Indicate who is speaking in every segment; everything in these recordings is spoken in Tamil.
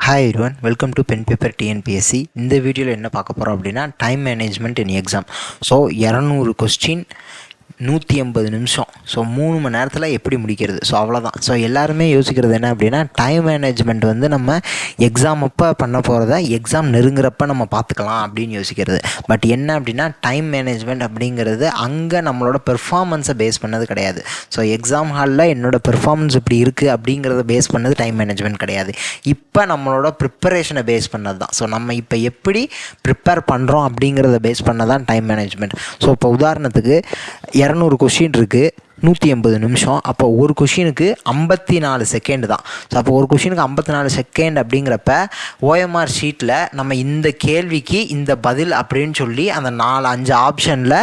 Speaker 1: Hi everyone, welcome to pen paper TNPSC. இந்த வீடியோவில் என்ன பார்க்க போகிறோம் அப்படின்னா time management in exam. So 200 question 180 நிமிஷம். ஸோ 3 மணி நேரத்தில் எப்படி முடிக்கிறது? ஸோ அவ்வளோதான். ஸோ எல்லாருமே யோசிக்கிறது என்ன அப்படின்னா டைம் மேனேஜ்மெண்ட் வந்து நம்ம எக்ஸாம் அப்போ பண்ண போகிறத எக்ஸாம் நெருங்குறப்ப நம்ம பார்த்துக்கலாம் அப்படின்னு யோசிக்கிறது. பட் என்ன அப்படின்னா டைம் மேனேஜ்மெண்ட் அப்படிங்கிறது அங்கே நம்மளோட பெர்ஃபார்மன்ஸை பேஸ் பண்ணது கிடையாது. ஸோ எக்ஸாம் ஹாலில் என்னோடய பெர்ஃபார்மன்ஸ் இப்படி இருக்குது அப்படிங்கிறத பேஸ் பண்ணது டைம் மேனேஜ்மெண்ட் கிடையாது. இப்போ நம்மளோட ப்ரிப்பரேஷனை பேஸ் பண்ணது தான். ஸோ நம்ம இப்போ எப்படி ப்ரிப்பேர் பண்ணுறோம் அப்படிங்கிறத பேஸ் பண்ணதான் டைம் மேனேஜ்மெண்ட். ஸோ இப்போ உதாரணத்துக்கு 200 கொஷின் இருக்குது, 180 நிமிஷம். அப்போ ஒரு கொஷினுக்கு 54 செகண்ட் தான். ஸோ அப்போ ஒரு கொஷினுக்கு 54 செகண்ட் அப்படிங்கிறப்ப ஓஎம்ஆர் ஷீட்டில் நம்ம இந்த கேள்விக்கு இந்த பதில் அப்படின்னு சொல்லி அந்த 4-5 ஆப்ஷனில்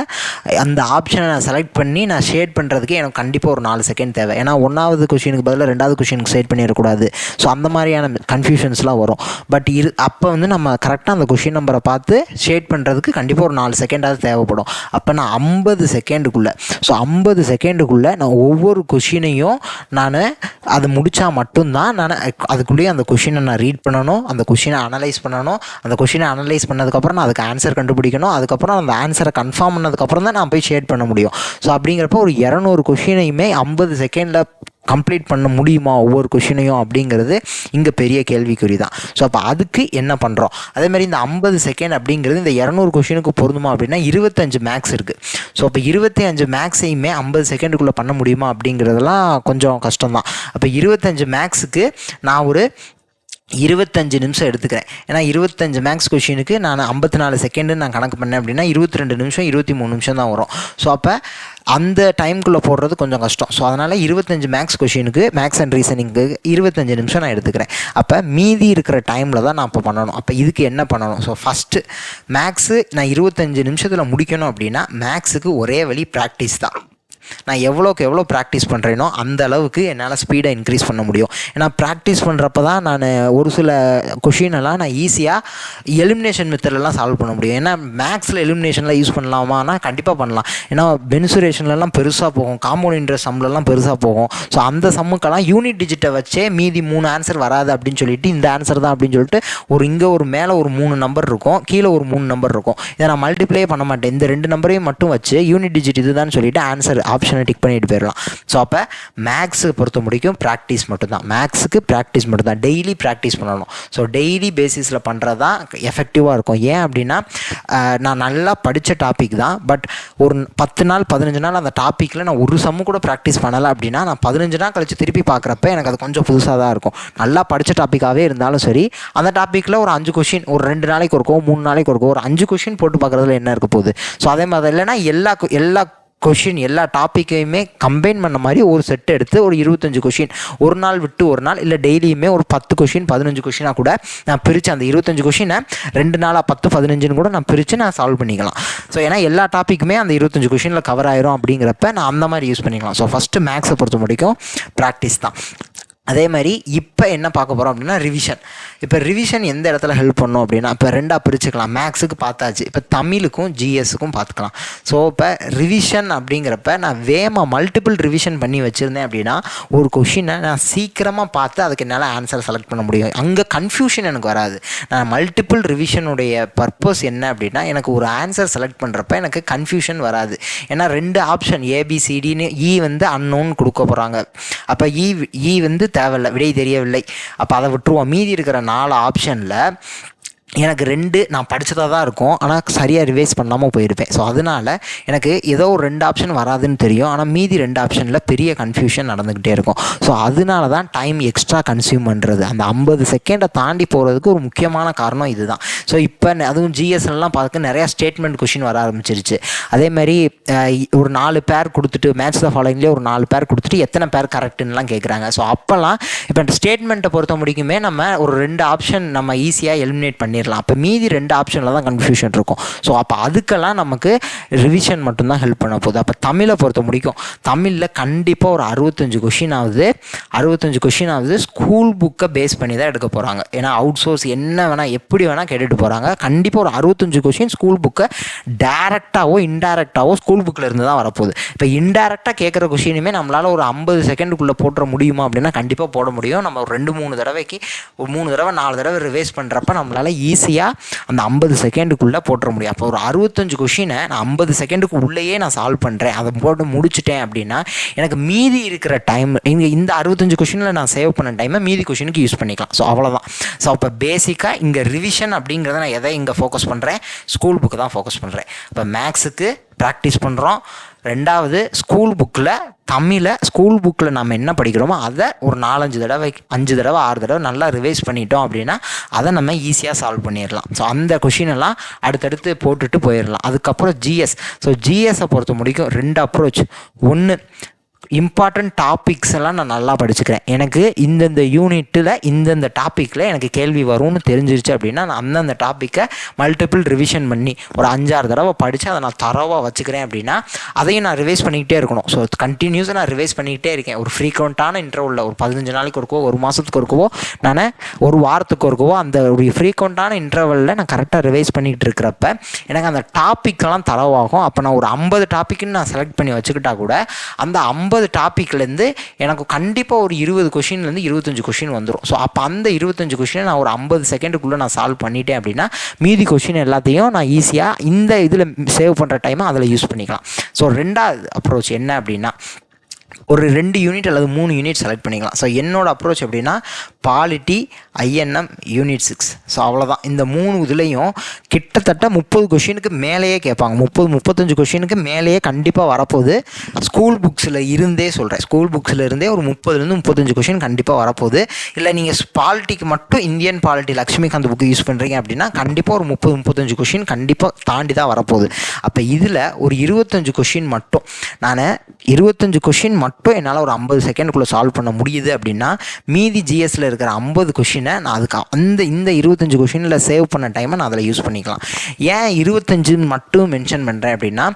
Speaker 1: அந்த ஆப்ஷனை நான் செலக்ட் பண்ணி நான் ஷேட் பண்ணுறதுக்கு எனக்கு கண்டிப்பாக ஒரு 4 செகண்ட் தேவை. ஏன்னா 1வது கொஷினுக்கு பதிலாக 2வது கொஷினுக்கு ஷேட் பண்ணிடக்கூடாது. ஸோ அந்த மாதிரியான கன்ஃபியூஷன்ஸ்லாம் வரும். பட் அப்போ வந்து நம்ம கரெக்டாக அந்த கொஷின் நம்பரை பார்த்து ஷேட் பண்ணுறதுக்கு கண்டிப்பாக ஒரு 4 செகண்டாவது தேவைப்படும். அப்போ நான் 50 செகண்டுக்குள்ளே, ஸோ 50 செகண்டுக்குள்ளே நான் ஒவ்வொரு கொஷினையும் நான் அதை முடித்தா மட்டும்தான் நான் அதுக்குள்ளேயே அந்த கொஷினை நான் ரீட் பண்ணணும், அந்த கொஷினை அனலைஸ் பண்ணணும். அந்த கொஷினை அனலைஸ் பண்ணதுக்கப்புறம் நான் அதுக்கு ஆன்சர் கண்டுபிடிக்கணும். அதுக்கப்புறம் அந்த ஆன்சரை கன்ஃபார்ம் பண்ணதுக்கப்புறம் தான் நான் போய் ஷேட் பண்ண முடியும். ஸோ அப்படிங்கிறப்ப ஒரு 200 கொஷினையுமே 50 செகண்டில் கம்ப்ளீட் பண்ண முடியுமா ஒவ்வொரு கொஷினையும் அப்படிங்கிறது இங்கே பெரிய கேள்விக்குறி தான். ஸோ அப்போ அதுக்கு என்ன பண்ணுறோம்? அதேமாதிரி இந்த 50 செகண்ட் அப்படிங்கிறது இந்த 200 கொஷினுக்கு பொருந்துமா அப்படின்னா 25 மேக்ஸ் இருக்குது. ஸோ அப்போ 25 மேக்ஸையுமே 50 செகண்டுக்குள்ளே பண்ண முடியுமா அப்படிங்கிறதெல்லாம் கொஞ்சம் கஷ்டம்தான். அப்போ 25 மேக்ஸுக்கு நான் ஒரு 25 நிமிஷம் எடுத்துக்கிறேன். ஏன்னா 25 மேக்ஸ் கொஷினுக்கு நான் 54 செகண்டுன்னு நான் கணக்கு பண்ணேன் அப்படின்னா 22 நிமிஷம் 23 நிமிஷம் தான் வரும். ஸோ அப்போ அந்த டைமுக்குள்ளே போடுறது கொஞ்சம் கஷ்டம். ஸோ அதனால் 25 மேக்ஸ் கொஷினுக்கு மேக்ஸ் அண்ட் ரீசனிங்க்கு 25 நிமிஷம் நான் எடுத்துக்கிறேன். அப்போ மீதி இருக்கிற டைமில் தான் நான் இப்போ பண்ணணும். அப்போ இதுக்கு என்ன பண்ணணும்? ஸோ ஃபஸ்ட்டு மேக்ஸு நான் 25 நிமிஷத்தில் முடிக்கணும் அப்படின்னா மேக்ஸுக்கு ஒரே வழி ப்ராக்டிஸ் தான். நான் எவ்வளோக்கு எவ்வளோ ப்ராக்டிஸ் பண்ணுறேனோ அந்த அளவுக்கு என்னால் ஸ்பீடை இன்க்ரீஸ் பண்ண முடியும். ஏன்னா ப்ராக்டிஸ் பண்ணுறப்ப தான் நான் ஒரு சில கொஷினெல்லாம் நான் ஈஸியாக எலிமினேஷன் மெத்தட்லாம் சால்வ் பண்ண முடியும். ஏன்னா மேக்ஸில் எலிமினேஷனில் யூஸ் பண்ணலாமான்னா கண்டிப்பாக பண்ணலாம். ஏன்னா பென்சுரேஷன்லலாம் பெருசாக போகும், காம்பவுண்ட் இன்ட்ரெஸ்ட் சம்லலாம் பெருசாக போகும். ஸோ அந்த சம்முக்கெல்லாம் யூனிட் டிஜிட்டை வச்சே மீதி 3 ஆன்சர் வராது அப்படின்னு சொல்லிட்டு இந்த ஆன்சர் தான் அப்படின்னு சொல்லிட்டு இங்கே ஒரு மேலே ஒரு 3 நம்பர் இருக்கும், கீழே ஒரு 3 நம்பர் இருக்கும். இதை நான் மல்டிப்ளே பண்ண மாட்டேன். இந்த 2 நம்பரையும் மட்டும் வச்சு யூனிட் டிஜிட் இதுதான் சொல்லிட்டு ஆன்சர் ஆப்ஷனை டிக் பண்ணிட்டு போயிடலாம். ஸோ அப்போ மேக்ஸுக்கு பொறுத்த முடிக்கும் ப்ராக்டிஸ் மட்டும்தான். மேக்ஸுக்கு ப்ராக்டிஸ் மட்டும்தான். டெய்லி ப்ராக்டிஸ் பண்ணணும். ஸோ டெய்லி பேசிஸில் பண்ணுறது தான் எஃபெக்டிவாக இருக்கும். ஏன் அப்படின்னா நான் நல்லா படித்த டாபிக் தான், பட் ஒரு 10 நாள் 15 நாள் அந்த டாப்பிக்கில் நான் ஒரு சம்மு கூட ப்ராக்டிஸ் பண்ணலை அப்படின்னா நான் 15 நாள் கழித்து திருப்பி பார்க்குறப்ப எனக்கு அது கொஞ்சம் புதுசாக தான் இருக்கும். நல்லா படித்த டாப்பிக்காகவே இருந்தாலும் சரி, அந்த டாப்பிக்கில் ஒரு 5 கொஷின் ஒரு 2 நாளைக்கு இருக்கும், 3 நாளைக்கு இருக்கும், ஒரு 5 கொஷின் போட்டு பார்க்குறதுல என்ன இருக்க போகுது? ஸோ அதே மாதிரி இல்லைன்னா எல்லா கொஷின் எல்லா டாப்பிக்கையுமே கம்பைன் பண்ண மாதிரி ஒரு செட் எடுத்து ஒரு 25 கொஷின் ஒரு நாள் விட்டு ஒரு நாள், இல்லை டெய்லியுமே ஒரு 10 கொஷின் 15 கொஷினாக கூட நான் பிரித்து அந்த 25 கொஷினை 2 நாளாக 10 15ன்னு கூட நான் பிரித்து நான் சால்வ் பண்ணிக்கலாம். ஸோ ஏன்னா எல்லா டாப்பிக்குமே அந்த 25 கொஷினில் கவர் ஆயிரும் அப்படிங்கிறப்ப நான் அந்த மாதிரி யூஸ் பண்ணிக்கலாம். ஸோ ஃபஸ்ட்டு மேக்ஸை பொறுத்த முடிக்கும் ப்ராக்டிஸ் தான். அதே மாதிரி இப்போ என்ன பார்க்க போகிறோம் அப்படின்னா ரிவிஷன். இப்போ ரிவிஷன் எந்த இடத்துல ஹெல்ப் பண்ணும் அப்படின்னா இப்போ 2ஆக பிரிச்சுக்கலாம். மேக்ஸுக்கு பார்த்தாச்சு, இப்போ தமிழுக்கும் ஜிஎஸ்ஸுக்கும் பார்த்துக்கலாம். ஸோ இப்போ ரிவிஷன் அப்படிங்கிறப்ப நான் மல்டிபிள் ரிவிஷன் பண்ணி வச்சுருந்தேன் அப்படின்னா ஒரு கொஷினை நான் சீக்கிரமாக பார்த்து அதுக்கு என்னால் ஆன்சர் செலக்ட் பண்ண முடியும். அங்கே கன்ஃபியூஷன் எனக்கு வராது. நான் மல்டிபிள் ரிவிஷனுடைய பர்பஸ் என்ன அப்படின்னா எனக்கு ஒரு ஆன்சர் செலக்ட் பண்ணுறப்ப எனக்கு கன்ஃபியூஷன் வராது. ஏன்னா 2 ஆப்ஷன் ஏபிசிடின்னு வந்து அன்னோன் கொடுக்க போகிறாங்க. அப்போ இ வந்து தேவையில்லை, விடை தெரியவில்லை. அப்போ அதை விட்டுருவோம். மீதி இருக்கிற 4 ஆப்ஷனில் எனக்கு 2 நான் படித்ததாக தான் இருக்கும், ஆனால் சரியாக ரிவைஸ் பண்ணாமல் போயிருப்பேன். ஸோ அதனால் எனக்கு ஏதோ ஒரு 2 ஆப்ஷன் வராதுன்னு தெரியும், ஆனால் மீதி 2 ஆப்ஷனில் பெரிய கன்ஃபியூஷன் நடந்துக்கிட்டே இருக்கும். ஸோ அதனால தான் டைம் எக்ஸ்ட்ரா கன்சியூம் பண்ணுறது. அந்த 50 செகண்டை தாண்டி போகிறதுக்கு ஒரு முக்கியமான காரணம் இதுதான். ஸோ இப்போ அதுவும் ஜிஎஸ்எல்லாம் பார்க்க நிறையா ஸ்டேட்மெண்ட் கொஷின் வர ஆரம்பிச்சிருச்சு. அதே மாதிரி ஒரு 4 பேர் கொடுத்துட்டு மேட்ச் த ஃபாலோயிங்லேயே ஒரு 4 பேர் கொடுத்துட்டு எத்தனை பேர் கரெக்டுன்னெலாம் கேட்குறாங்க. ஸோ அப்போல்லாம் இப்போ ஸ்டேட்மெண்ட்டை பொறுத்த முடிக்குமே நம்ம ஒரு 2 ஆப்ஷன் நம்ம ஈஸியாக எலிமினேட் பண்ணி பண்ணிடலாம். அப்போ மீதி 2 ஆப்ஷனில் தான் கன்ஃபியூஷன் இருக்கும். ஸோ அப்போ அதுக்கெல்லாம் நமக்கு ரிவிஷன் மட்டும்தான் ஹெல்ப் பண்ண போகுது. அப்போ தமிழை பொறுத்த முடிக்கும் தமிழில் கண்டிப்பாக ஒரு 65 கொஷின் ஆகுது ஸ்கூல் புக்கை பேஸ் பண்ணி தான் எடுக்க போகிறாங்க. ஏன்னா அவுட் சோர்ஸ் என்ன வேணால் எப்படி வேணால் கேட்டுட்டு போகிறாங்க. கண்டிப்பாக ஒரு 65 கொஷின் ஸ்கூல் புக்கை டேரெக்டாகவோ இன்டேரக்டாகவோ ஸ்கூல் புக்கில் இருந்து தான் வரப்போகுது. இப்போ இன்டேரக்டாக கேட்குற கொஷினுமே நம்மளால் ஒரு 50 செகண்டுக்குள்ளே போட்டுற முடியுமா அப்படின்னா கண்டிப்பாக போட முடியும். நம்ம ஒரு 2-3 தடவைக்கு ஒரு 3 தடவை 4 தடவை ரிவைஸ் பண்ணுறப்ப நம்மளால் ஈஸியாக அந்த 50 செகண்டுக்குள்ளே போட்டுற முடியும். அப்போ ஒரு 65 கொஷினை நான் 50 செகண்டுக்கு உள்ளேயே நான் சால்வ் பண்ணுறேன், அதை போட்டு முடிச்சுட்டேன் அப்படின்னா எனக்கு மீதி இருக்கிற டைம் இந்த 65 கொஷினில் நான் சேவ் பண்ண டைமை மீதி கொஷினுக்கு யூஸ் பண்ணிக்கலாம். ஸோ அவ்வளோதான். ஸோ அப்போ பேசிக்காக இங்கே ரிவிஷன் அப்படிங்கிறத நான் எதை இங்கே ஃபோக்கஸ் பண்ணுறேன், ஸ்கூல் புக்கு தான் ஃபோக்கஸ் பண்ணுறேன். இப்போ மேக்ஸுக்கு ப்ராக்டிஸ் பண்ணுறோம். 2வது ஸ்கூல் புக்கில் தமிழை ஸ்கூல் புக்கில் நம்ம என்ன படிக்கிறோமோ அதை ஒரு 4-5 தடவை 5 தடவை 6 தடவை நல்லா ரிவைஸ் பண்ணிட்டோம் அப்படின்னா அதை நம்ம ஈஸியாக சால்வ் பண்ணிடலாம். ஸோ அந்த கொஷினெல்லாம் அடுத்தடுத்து போட்டுட்டு போயிடலாம். அதுக்கப்புறம் ஜிஎஸ். ஸோ ஜிஎஸை பொறுத்த முடிக்கும் 2 அப்ரோச். ஒன்று, இம்பார்ட்டண்ட் டாபிக்ஸ் எல்லாம் நான் நல்லா படிச்சுக்கிறேன். எனக்கு இந்தந்த யூனிட்டில் இந்தந்த டாப்பிக்கில் எனக்கு கேள்வி வரும்னு தெரிஞ்சிருச்சு அப்படின்னா நான் அந்தந்த டாப்பிக்கை மல்டிபிள் ரிவிஷன் பண்ணி ஒரு 5-6 தடவை படித்து அதை நான் தரவாக வச்சுக்கிறேன் அப்படின்னா அதையும் நான் ரிவைஸ் பண்ணிக்கிட்டே இருக்கணும். ஸோ கண்டினியூஸாக நான் ரிவைஸ் பண்ணிக்கிட்டே இருக்கேன். ஒரு ஃப்ரீக்வெண்ட்டான இன்டர்வலில் ஒரு 15 நாளைக்கு ஒருக்கவோ, ஒரு மாதத்துக்கு ஒருக்கவோ, நான் ஒரு வாரத்துக்கு ஒருக்கவோ அந்த ஒரு ஃப்ரீக்வெண்ட்டான இன்டர்வலில் நான் கரெக்டாக ரிவைஸ் பண்ணிக்கிட்டு இருக்கிறப்ப எனக்கு அந்த டாப்பிக்கெல்லாம் தரவாகும். அப்போ நான் ஒரு 50 டாப்பிக்குன்னு நான் செலக்ட் பண்ணி வச்சுக்கிட்டா கூட அந்த 50 டாப்பிக்லேருந்து எனக்கு கண்டிப்பாக ஒரு 20 கொஷின்லேருந்து 25 கொஷின் வந்துடும். ஸோ அப்போ அந்த 25 கொஷினை நான் ஒரு 50 செகண்டுக்குள்ளே நான் சால்வ் பண்ணிட்டேன் அப்படின்னா மீதி கொஷின் எல்லாத்தையும் நான் ஈஸியாக இந்த இதில் சேவ் பண்ணுற டைமை அதில் யூஸ் பண்ணிக்கலாம். ஸோ 2வது அப்ரோச் என்ன அப்படின்னா ஒரு 2 யூனிட் அல்லது 3 யூனிட் செலக்ட் பண்ணிக்கலாம். ஸோ என்னோடய அப்ரோச் எப்படின்னா பாலிட்டி, ஐஎன்எம், யூனிட் 6. ஸோ அவ்வளோதான். இந்த 3 இதுலேயும் கிட்டத்தட்ட 30 கொஷினுக்கு மேலேயே கேட்பாங்க. 30-35 கொஷினுக்கு மேலேயே கண்டிப்பாக வரப்போகுது. ஸ்கூல் புக்ஸில் இருந்தே சொல்கிறேன், ஸ்கூல் புக்ஸில் இருந்தே ஒரு 30-35 கொஷின் கண்டிப்பாக வரப்போகுது. இல்லை நீங்கள் பாலிட்டிக்கு மட்டும் Indian polity Laxmikanth book use பண்ணுறீங்க அப்படின்னா கண்டிப்பாக ஒரு 30-35 கொஷின் கண்டிப்பாக தாண்டி தான் வரப்போகுது. அப்போ இதில் ஒரு 25 கொஷின் மட்டும் நான் 25 கொஷின் மட்டும் என்னால் ஒரு 50 செகண்டுக்குள்ளே சால்வ் பண்ண முடியுது அப்படின்னா மீதி ஜிஎஸ்ல இருக்கிற 50 கொஷினை நான் அதுக்கு இந்த 25 கொஷினில் சேவ் பண்ண டைமை நான் அதில் யூஸ் பண்ணிக்கலாம். ஏன் 25 மட்டும் மென்ஷன் பண்ணுறேன் அப்படின்னா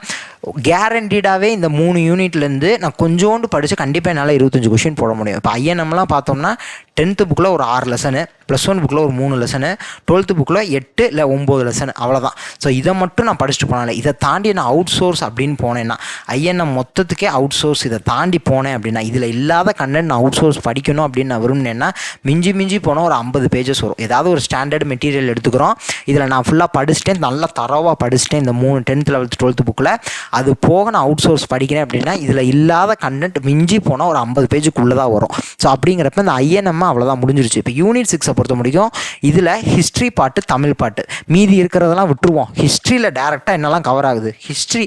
Speaker 1: கேரண்டீடாகவே இந்த 3 யூனிட்லேருந்து நான் கொஞ்சோண்டு படித்து கண்டிப்பாக என்னால் 25 கொஷின் போட முடியும். இப்போ ஐஎன்எம்லாம் பார்த்தோம்னா 10th புக்கில் ஒரு 6 லெசனு, +1 புக்கில் ஒரு 3 லெசனு, 12th புக்கில் 8 இல்லை 9 லெசனு, அவ்வளோதான். ஸோ இதை மட்டும் நான் படிச்சுட்டு போனாலே, இதை தாண்டி நான் அவுட் சோர்ஸ் அப்படின்னு போனேன்னா ஐஎன்எம் மொத்தத்துக்கே அவுட் சோர்ஸ் இதை தாண்டி போனேன் அப்படின்னா இதில் இல்லாத கண்டென்ட் நான் அவுட் சோர்ஸ் படிக்கணும் அப்படின்னு நான் விரும்பினேன்னா மிஞ்சி போனால் ஒரு 50 பேஜஸ் வரும். ஏதாவது ஒரு ஸ்டாண்டர்ட் மெட்டீரியல் எடுத்துக்கிறோம், இதில் நான் ஃபுல்லாக படிச்சுட்டேன், நல்லா தரவாக படிச்சுட்டேன் இந்த 3 10th 11th 12th புக்கில். அது போக நான் அவுட் சோர்ஸ் படிக்கிறேன் அப்படின்னா இதில் இல்லாத கண்டென்ட் மிஞ்சி போனால் ஒரு 50 பேஜுக்குள்ளே தான் வரும். ஸோ அப்படிங்கிறப்ப இந்த ஐஎன்எம் அவ்வளோதான் முடிஞ்சிருச்சு. இப்போ யூனிட் 6 பொறுத்த முடியும் இதில் ஹிஸ்ட்ரி பாட்டு, தமிழ் பாட்டு, மீதி இருக்கிறதெல்லாம் விட்டுருவோம். ஹிஸ்ட்ரியில் டேரெக்டாக என்னெல்லாம் கவர் ஆகுது, ஹிஸ்ட்ரி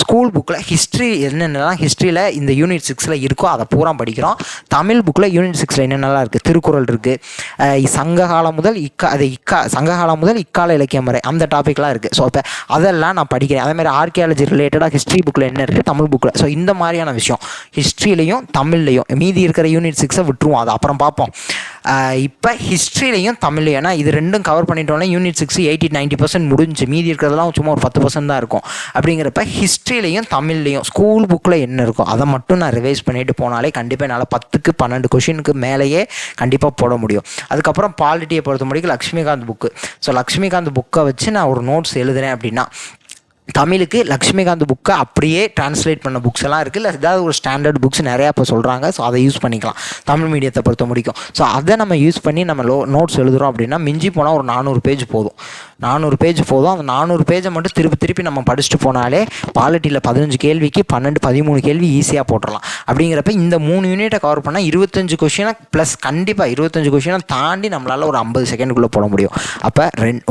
Speaker 1: ஸ்கூல் புக்கில் ஹிஸ்ட்ரி என்னென்னலாம் ஹிஸ்ட்ரியில் இந்த யூனிட் 6ல் இருக்கோ அதை பூரா படிக்கிறோம். தமிழ் புக்கில் யூனிட் 6ல் என்னென்னலாம் இருக்குது, திருக்குறள் இருக்குது, சங்ககாலம் முதல் சங்ககாலம் முதல் இக்கால இலக்கியம் வரை அந்த டாப்பிக்லாம் இருக்குது. ஸோ இப்போ அதெல்லாம் நான் படிக்கிறேன். அதேமாதிரி ஆர்கியாலஜி ரிலேட்டடாக ஹிஸ்ட்ரி புக்கில் என்ன இருக்குது, தமிழ் புக்கில். ஸோ இந்த மாதிரியான விஷயம் ஹிஸ்ட்ரியிலையும் தமிழ்லையும், மீதி இருக்கிற யூனிட் 6 விட்டுருவோம், அதை அப்புறம் பார்ப்போம். இப்போ ஹிஸ்ட்ரியிலையும் தமிழ்லையும், ஏன்னா இது ரெண்டும் கவர் பண்ணிட்டோம்னா யூனிட் 6 80-90% முடிஞ்சு, மீதி இருக்கிறதெல்லாம் சும்மா ஒரு 10% தான் இருக்கும். அப்படிங்கிறப்ப ஹிஸ்ட்ரியிலையும் தமிழ்லையும் ஸ்கூல் புக்கில் என்ன இருக்கும் அதை மட்டும் நான் ரிவைஸ் பண்ணிட்டு போனாலே கண்டிப்பாக என்னால் 10-12 கொஷினுக்கு மேலேயே கண்டிப்பாக போட முடியும். அதுக்கப்புறம் பாலிட்டியை பொறுத்த முடியும் லக்ஷ்மிகாந்த் புக்கு. ஸோ லக்ஷ்மிகாந்த் புக்கை வச்சு நான் ஒரு நோட்ஸ் எழுதுறேன் அப்படின்னா தமிழுக்கு லக்ஷ்மிகாந்த் புக்கை அப்படியே டிரான்ஸ்லேட் பண்ண புக்ஸ் எல்லாம் இருக்குது. இல்லை ஏதாவது ஒரு ஸ்டாண்டர்ட் புக்ஸ் நிறையா இப்போ சொல்கிறாங்க. ஸோ அதை யூஸ் பண்ணிக்கலாம் தமிழ் மீடியத்தை பொறுத்த முடிக்கும். ஸோ அதை நம்ம யூஸ் பண்ணி நம்ம நோட்ஸ் எழுதுகிறோம் அப்படின்னா மிஞ்சி போனால் ஒரு 400 பேஜ் போதும். 400 பேஜ் போதும். அந்த 400 பேஜை மட்டும் திருப்பி நம்ம படிச்சுட்டு போனாலே பாலிட்டியில் 15 கேள்விக்கு 12-13 கேள்வி ஈஸியாக போட்டுடலாம். அப்படிங்கிறப்ப இந்த 3 யூனிட்டை கவர் பண்ணால் 25 கொஷினை ப்ளஸ் கண்டிப்பாக 25 கொஷினை தாண்டி நம்மளால் ஒரு 50 செகண்டுக்குள்ளே போட முடியும். அப்போ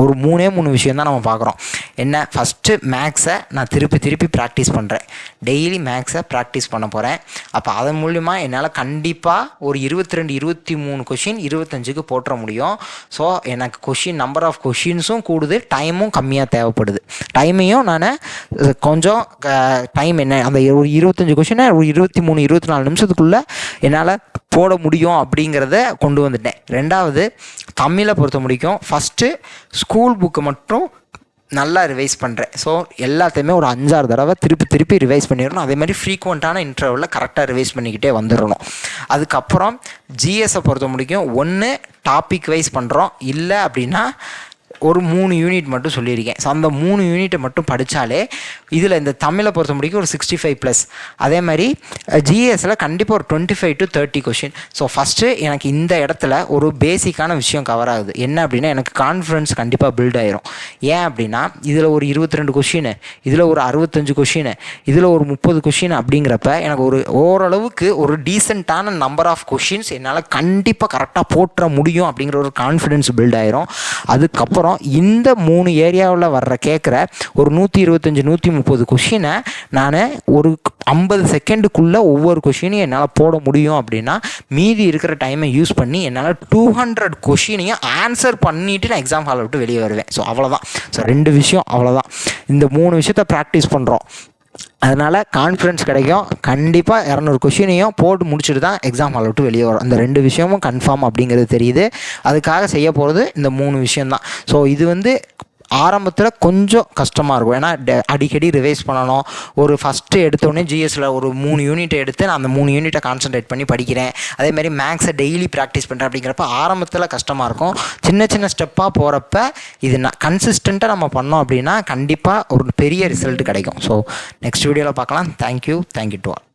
Speaker 1: ஒரு 3 விஷயம் தான் நம்ம பார்க்குறோம். என்ன, ஃபஸ்ட்டு மேக்ஸை நான் திருப்பி ப்ராக்டிஸ் பண்ணுறேன். டெய்லி மேக்ஸை ப்ராக்டிஸ் பண்ண போகிறேன். அப்போ அதன் மூலிமா என்னால் கண்டிப்பாக ஒரு 22-23 கொஷின் 25க்கு போட்டுற முடியும். ஸோ எனக்கு நம்பர் ஆஃப் கொஷின்ஸும் கூடுது, டைமும் கம்மியாக தேவைப்படுது. டைமையும் நான் கொஞ்சம் டைம் என்ன அந்த ஒரு 25 கொஷினை ஒரு 23-24 நிமிஷத்துக்குள்ளே என்னால் போட முடியும் அப்படிங்கிறத கொண்டு வந்துட்டேன். ரெண்டாவது, தமிழை பொறுத்த முடிக்கும் ஃபஸ்ட்டு ஸ்கூல் புக்கு மட்டும் நல்லா ரிவைஸ் பண்ணுறேன். ஸோ எல்லாத்தையுமே ஒரு 5-6 தடவை திருப்பி ரிவைஸ் பண்ணிடணும். அதேமாதிரி ஃப்ரீக்வெண்ட்டான இன்டர்வலில் கரெக்டாக ரிவைஸ் பண்ணிக்கிட்டே வந்துடணும். அதுக்கப்புறம் ஜிஎஸை பொறுத்த முடிக்கும் ஒன்று டாபிக் வைஸ் பண்ணுறோம், இல்லை அப்படின்னா ஒரு 3 யூனிட் மட்டும் சொல்லியிருக்கேன். ஸோ அந்த 3 யூனிட்டை மட்டும் படித்தாலே இதில் இந்த தமிழை பொறுத்த முடிக்கும் ஒரு 65+. அதே மாதிரி ஜிஎஸில் கண்டிப்பாக ஒரு 25 to 30 கொஷின். ஸோ ஃபஸ்ட்டு எனக்கு இந்த இடத்துல ஒரு பேசிக்கான விஷயம் கவர் ஆகுது. என்ன அப்படின்னா எனக்கு கான்ஃபிடன்ஸ் கண்டிப்பாக பில்ட் ஆயிரும். ஏன் அப்படின்னா இதில் ஒரு 22 கொஷின், இதில் ஒரு 65 கொஷின், இதில் ஒரு 30 கொஷின் அப்படிங்கிறப்ப எனக்கு ஒரு ஓரளவுக்கு ஒரு டீசெண்டான நம்பர் ஆஃப் கொஷின்ஸ் என்னால் கண்டிப்பாக கரெக்டாக போட்டுற முடியும் அப்படிங்கிற ஒரு கான்ஃபிடன்ஸ் பில்ட் ஆயிரும். அதுக்கப்புறம் இந்த 3 ஏரியாவில் கேட்குற ஒரு 125-130 கொஷினை நான் ஒரு 50 செகண்டுக்குள்ளே ஒவ்வொரு கொஷினையும் என்னால் போட முடியும். அப்படின்னா மீதி இருக்கிற டைமை யூஸ் பண்ணி என்னால் 200 கொஷினையும் ஆன்சர் பண்ணிவிட்டு நான் எக்ஸாம் ஹாலை விட்டு வெளியே வருவேன். ஸோ அவ்வளோதான். ஸோ 2 விஷயம் அவ்வளோதான். இந்த 3 விஷயத்தை ப்ராக்டிஸ் பண்ணுறோம். அதனால் கான்ஃபிடன்ஸ் கிடைக்கும். கண்டிப்பாக 200 கொஷினையும் போட்டு முடிச்சுட்டு தான் எக்ஸாம் ஹாலை விட்டு வெளியே வரும். அந்த 2 விஷயமும் கன்ஃபார்ம் அப்படிங்கிறது தெரியுது. அதுக்காக செய்ய போகிறது இந்த 3 விஷயந்தான். ஸோ இது ஆரம்பத்தில் கொஞ்சம் கஷ்டமாக இருக்கும். ஏன்னா அடிக்கடி ரிவைஸ் பண்ணணும். ஒரு ஃபஸ்ட்டு எடுத்தோடனே ஜிஎஸில் ஒரு 3 யூனிட் எடுத்து நான் அந்த 3 யூனிட்டை கான்சன்ட்ரேட் பண்ணி படிக்கிறேன். அதேமாதிரி மேக்ஸை டெய்லி ப்ராக்டிஸ் பண்ணுறேன். அப்படிங்கிறப்ப ஆரம்பத்தில் கஷ்டமாக இருக்கும். சின்ன ஸ்டெப்பாக போகிறப்ப இது கன்சிஸ்டண்ட்டாக நம்ம பண்ணோம் அப்படின்னா கண்டிப்பாக ஒரு பெரிய ரிசல்ட் கிடைக்கும். ஸோ நெக்ஸ்ட் வீடியோவில் பார்க்கலாம். Thank you to all.